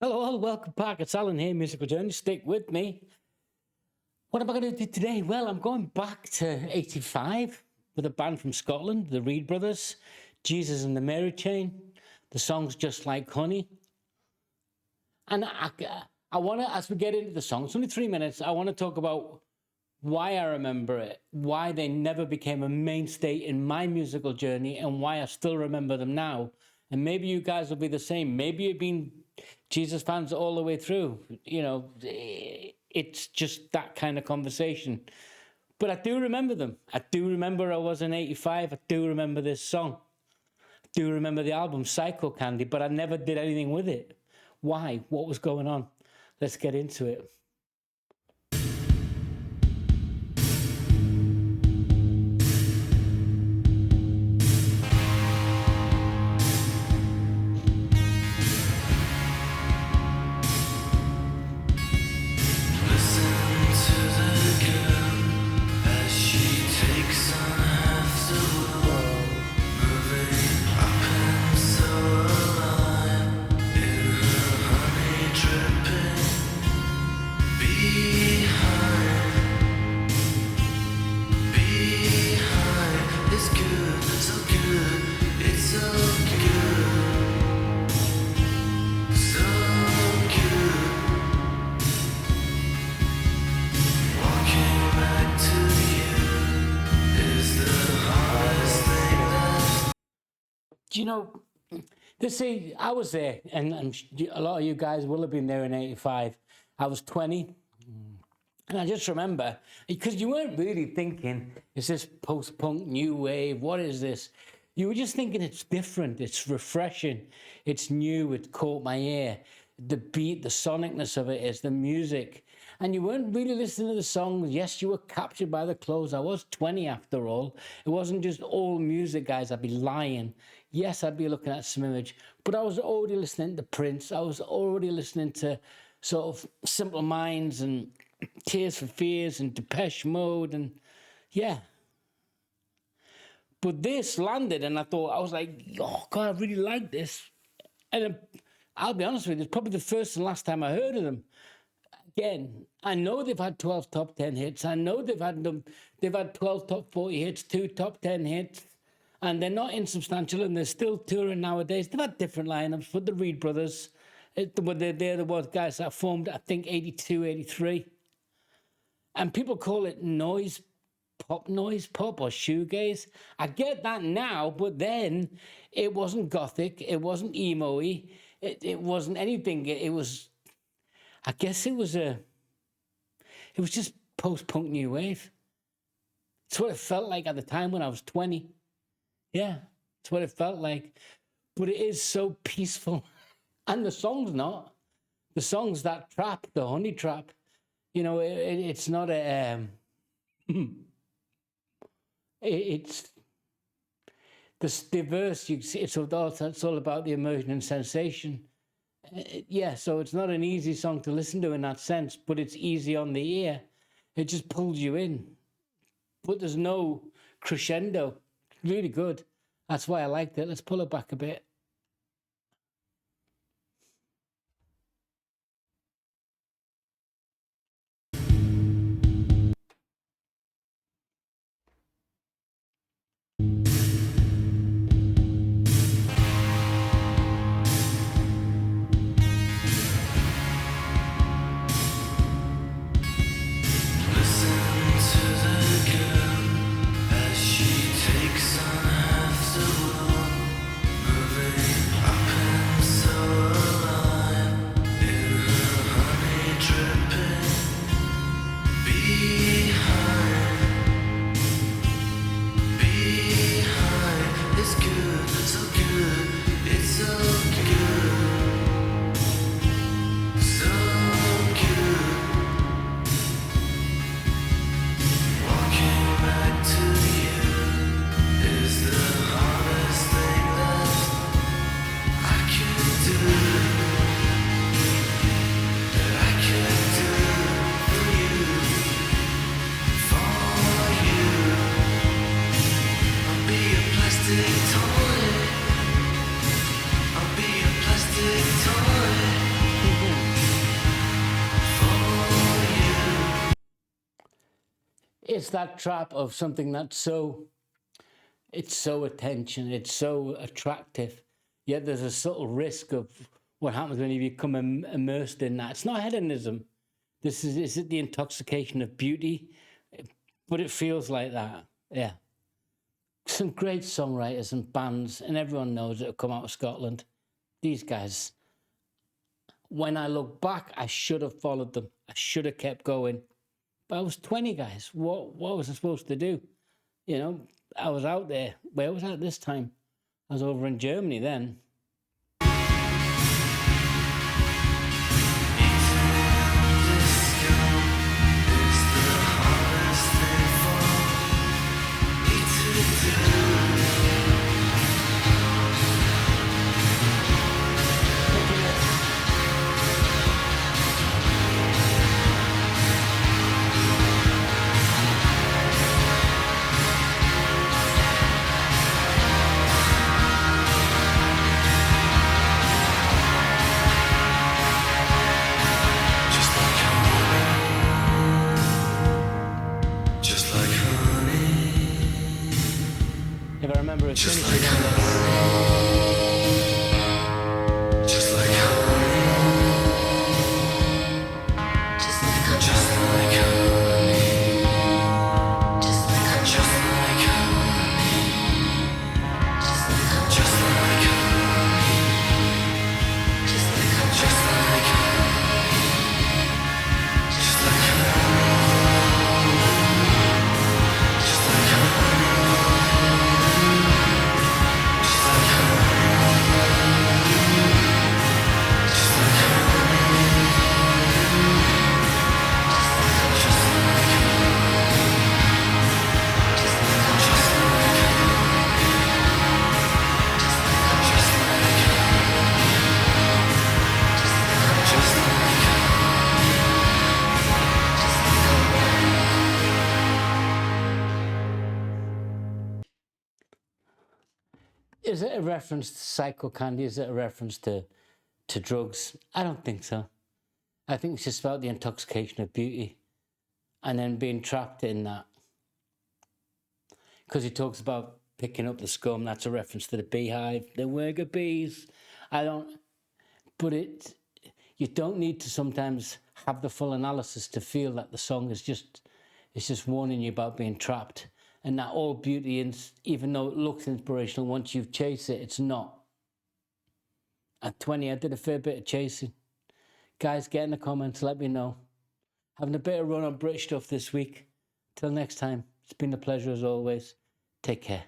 Hello, all. Welcome back. It's Alan here, Musical Journey. Stick with me. What am I going to do today? Well, I'm going back to 85 with a band from Scotland, the Reed Brothers, Jesus and the Mary Chain. The song's Just Like Honey. And I want to, as we get into the song, it's only 3 minutes, I want to talk about why I remember it, why they never became a mainstay in my musical journey, and why I still remember them now. And maybe you guys will be the same. Maybe you've been Jesus fans all the way through. It's just that kind of conversation. But I do remember them. I do remember I was in 85. I do remember this song. I do remember the album, Psycho Candy, but I never did anything with it. Why? What was going on? Let's get into it. You know, see, I was there, and a lot of you guys will have been there in 85. I was 20, and I just remember, because you weren't really thinking, is this post-punk, new wave, what is this? You were just thinking it's different, it's refreshing, it's new, it caught my ear. The beat, the sonicness of it is, the music. And you weren't really listening to the songs. Yes, you were captured by the clothes. I was 20 after all. It wasn't just all music, guys. I'd be lying. Yes, I'd be looking at some image. But I was already listening to Prince. I was already listening to sort of Simple Minds and Tears for Fears and Depeche Mode. And yeah. But this landed and I was like, oh, God, I really like this. And I'll be honest with you, it's probably the first and last time I heard of them. Again, I know they've had 12 top 10 hits. I know they've had 12 top 40 hits, 2 top 10 hits, and they're not insubstantial, and they're still touring nowadays. They've had different lineups, but the Reed Brothers, they're the guys that formed, I think, 82, 83. And people call it noise pop or shoegaze. I get that now, but then it wasn't gothic, it wasn't emo-y, it wasn't anything. It was, I guess it was just post-punk new wave. It's what it felt like at the time when I was 20. Yeah, it's what it felt like. But it is so peaceful. And the song's not. The song's that trap, the honey trap. It's not a... it's... The verse, you see, it's all about the emotion and sensation. Yeah, so it's not an easy song to listen to in that sense, but it's easy on the ear. It just pulls you in. But there's no crescendo. Really good. That's why I liked it. Let's pull it back a bit. Moving it's that trap of something that's it's so attention, it's so attractive, yet there's a subtle risk of what happens when you become immersed in that. It's not hedonism. Is it the intoxication of beauty? But it feels like that, yeah. Some great songwriters and bands, and everyone knows it, have come out of Scotland. These guys, when I look back, I should have followed them. I should have kept going. But I was 20, guys. What was I supposed to do? You know, I was out there. Where was I at this time? I was over in Germany then. If I remember it, just like honey, just like honey, just like honey, just like honey, just like honey, just like honey, just like honey, just like honey, just like honey, just like Is it a reference to psycho candy? Is it a reference to drugs? I don't think so. I think it's just about the intoxication of beauty and then being trapped in that. Because he talks about picking up the scum, that's a reference to the beehive, the worker bees. You don't need to sometimes have the full analysis to feel that the song is just warning you about being trapped. And that all beauty, even though it looks inspirational, once you've chased it, it's not. At 20, I did a fair bit of chasing. Guys, get in the comments, let me know. Having a bit of run on British stuff this week. Till next time, it's been a pleasure as always. Take care.